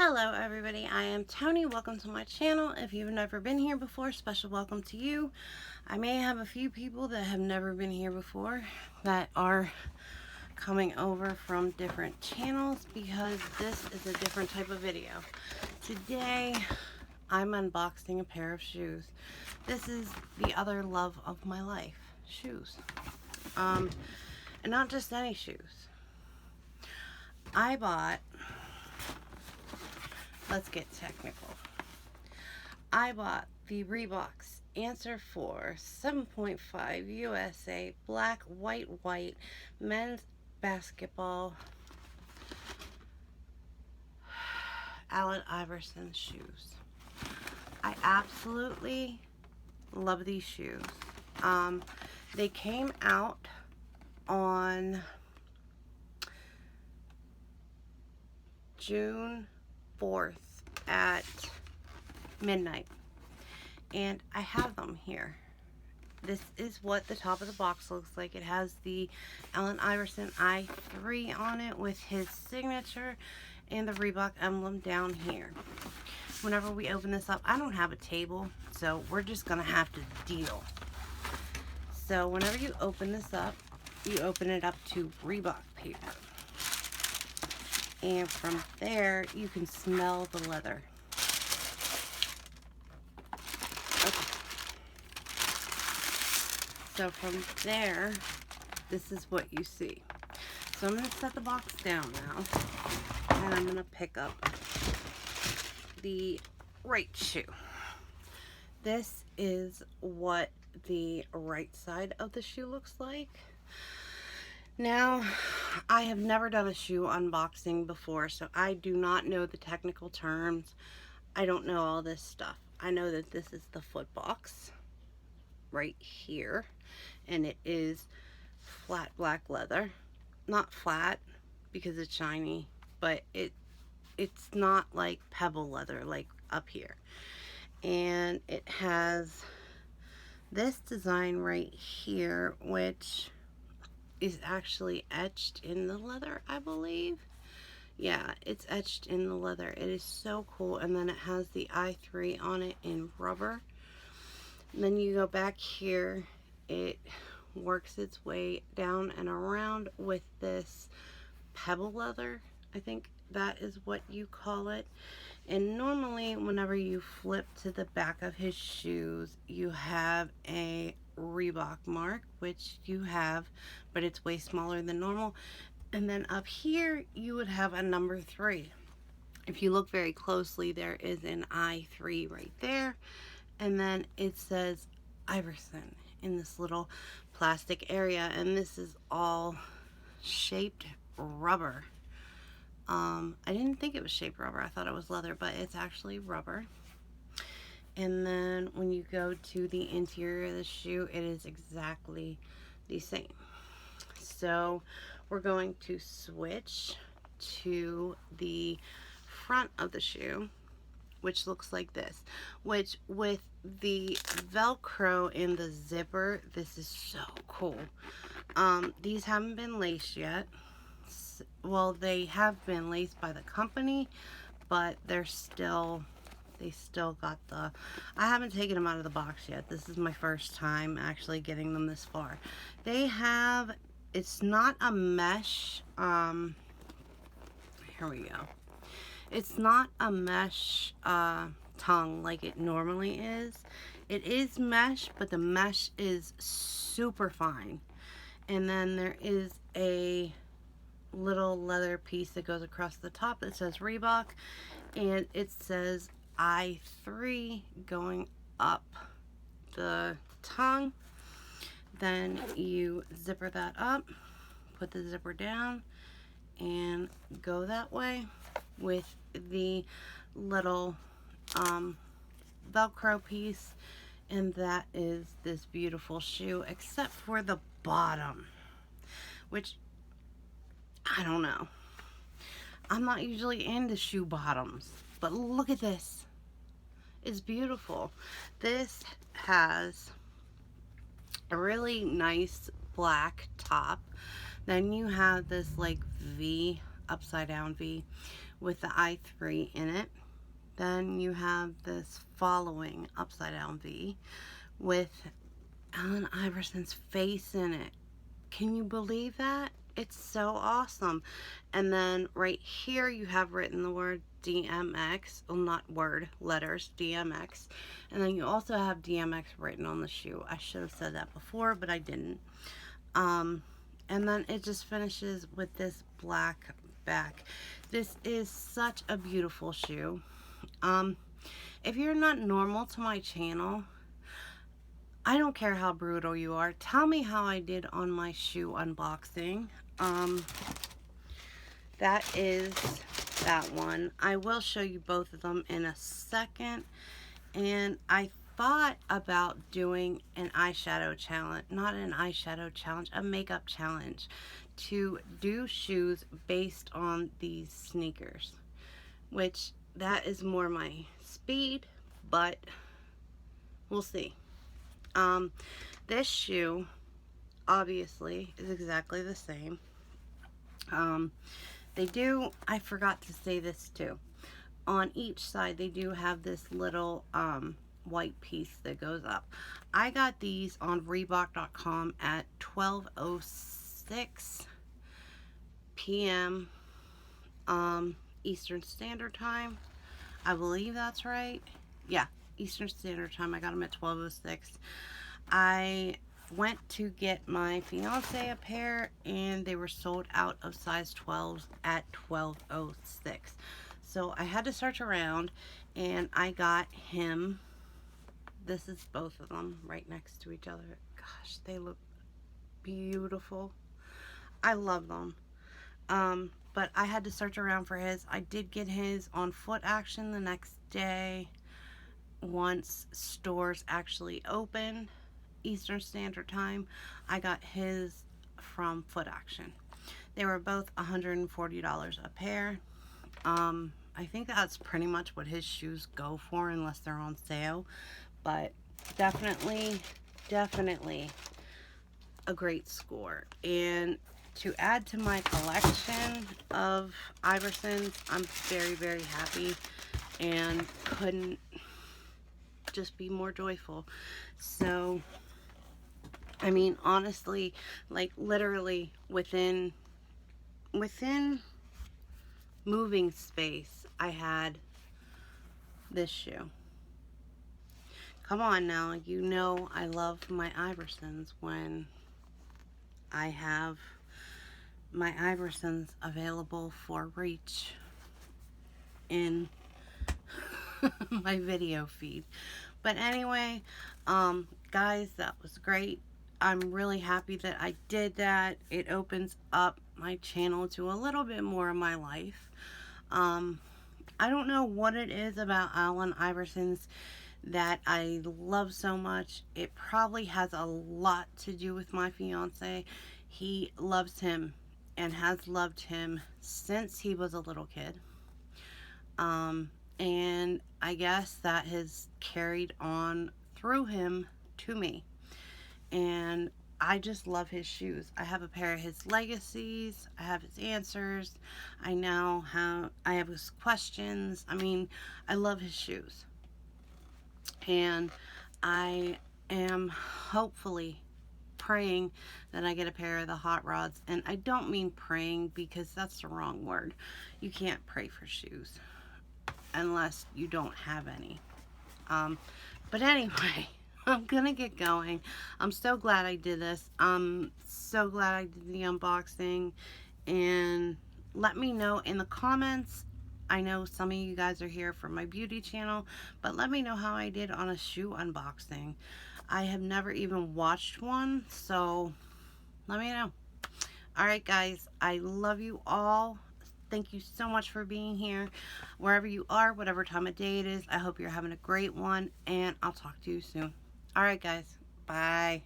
Hello everybody, I am Tony. Welcome to my channel. If you've never been here before, special welcome to you. I may have a few people that have never been here before that are coming over from different channels because this is a different type of video. Today I'm unboxing a pair of shoes. This is the other love of my life, shoes. And not just any shoes. I bought, let's get technical. I bought the Reebok's Answer 4 7.5 USA black, white men's basketball Allen Iverson shoes. I absolutely love these shoes. They came out on June 4th at midnight, and I have them here. This is what the top of the box looks like. It has the Allen Iverson I3 on it with his signature and the Reebok emblem down here. Whenever we open this up, I don't have a table, so we're just gonna have to deal. So whenever you open this up, you open it up to Reebok paper. And from there, you can smell the leather. Okay. So from there, this is what you see. So I'm going to set the box down now, and I'm going to pick up the right shoe. This is what the right side of the shoe looks like. Now, I have never done a shoe unboxing before, so I do not know the technical terms. I don't know all this stuff. I know that this is the foot box right here, and it is flat black leather. Not flat because it's shiny, but it's not like pebble leather like up here. And it has this design right here, which is actually etched in the leather, I believe. Yeah, it's etched in the leather. It is so cool. And then it has the I3 on it in rubber. And then you go back here, it works its way down and around with this pebble leather. I think that is what you call it. And normally whenever you flip to the back of his shoes, you have a Reebok mark, which you have, but it's way smaller than normal. And then up here you would have a number 3. If you look very closely, there is an I3 right there, and then it says Iverson in this little plastic area, and this is all shaped rubber. I didn't think it was shaped rubber. I thought it was leather, but it's actually rubber. And then when you go to the interior of the shoe, it is exactly the same. So we're going to switch to the front of the shoe, which looks like this, which with the Velcro in the zipper, this is so cool. These haven't been laced yet. Well, they have been laced by the company, but they still got the, I haven't taken them out of the box yet. This is my first time actually getting them this far. They have, it's not a mesh, here we go. It's not a mesh tongue like it normally is. It is mesh, but the mesh is super fine. And then there is a little leather piece that goes across the top that says Reebok, and it says I3 going up the tongue. Then you zipper that up, put the zipper down, and go that way with the little Velcro piece, and that is this beautiful shoe, except for the bottom, which I don't know. I'm not usually into shoe bottoms, but look at this. It's beautiful. This has a really nice black top. Then you have this like V, upside down V, with the I3 in it. Then you have this following upside down V with Allen Iverson's face in it. Can you believe that? It's so awesome. And then right here you have written the word DMX. Well, not word, letters, DMX. And then you also have DMX written on the shoe. I should have said that before, but I didn't. And then it just finishes with this black back. This is such a beautiful shoe. If you're not normal to my channel, I don't care how brutal you are. Tell me how I did on my shoe unboxing. That is that one. I will show you both of them in a second. And I thought about doing an eyeshadow challenge, not an eyeshadow challenge, a makeup challenge, to do shoes based on these sneakers, which that is more my speed, but we'll see. This shoe obviously is exactly the same. They do, I forgot to say this too, on each side they do have this little white piece that goes up. I got these on Reebok.com at 12:06 p.m. Eastern Standard Time. I believe that's right. Yeah, Eastern Standard Time. I got them at 12:06. I went to get my fiance a pair and they were sold out of size 12s at 12:06. So I had to search around and I got him. This is both of them right next to each other. Gosh, they look beautiful. I love them. But I had to search around for his. I did get his on Foot Action the next day once stores actually opened Eastern Standard Time. I got his from Foot Action. They were both $140 a pair. I think that's pretty much what his shoes go for unless they're on sale, but definitely a great score. And to add to my collection of Iversons, I'm very happy and couldn't just be more joyful. So I mean, honestly, like literally within moving space, I had this shoe. Come on now, you know I love my Iversons when I have my Iversons available for reach in my video feed. But anyway, guys, that was great. I'm really happy that I did that. It opens up my channel to a little bit more of my life. I don't know what it is about Allen Iverson's that I love so much. It probably has a lot to do with my fiance. He loves him and has loved him since he was a little kid. And I guess that has carried on through him to me. And I just love his shoes. I have a pair of his legacies. I have his answers. I have his questions. I mean, I love his shoes. And I am hopefully praying that I get a pair of the hot rods. And I don't mean praying because that's the wrong word. You can't pray for shoes unless you don't have any. But anyway, I'm gonna get going. I'm so glad I did this. I'm so glad I did the unboxing. And let me know in the comments. I know some of you guys are here for my beauty channel, but let me know how I did on a shoe unboxing. I have never even watched one, so let me know. Alright guys, I love you all. Thank you so much for being here. Wherever you are, whatever time of day it is, I hope you're having a great one, and I'll talk to you soon. Alright guys, bye.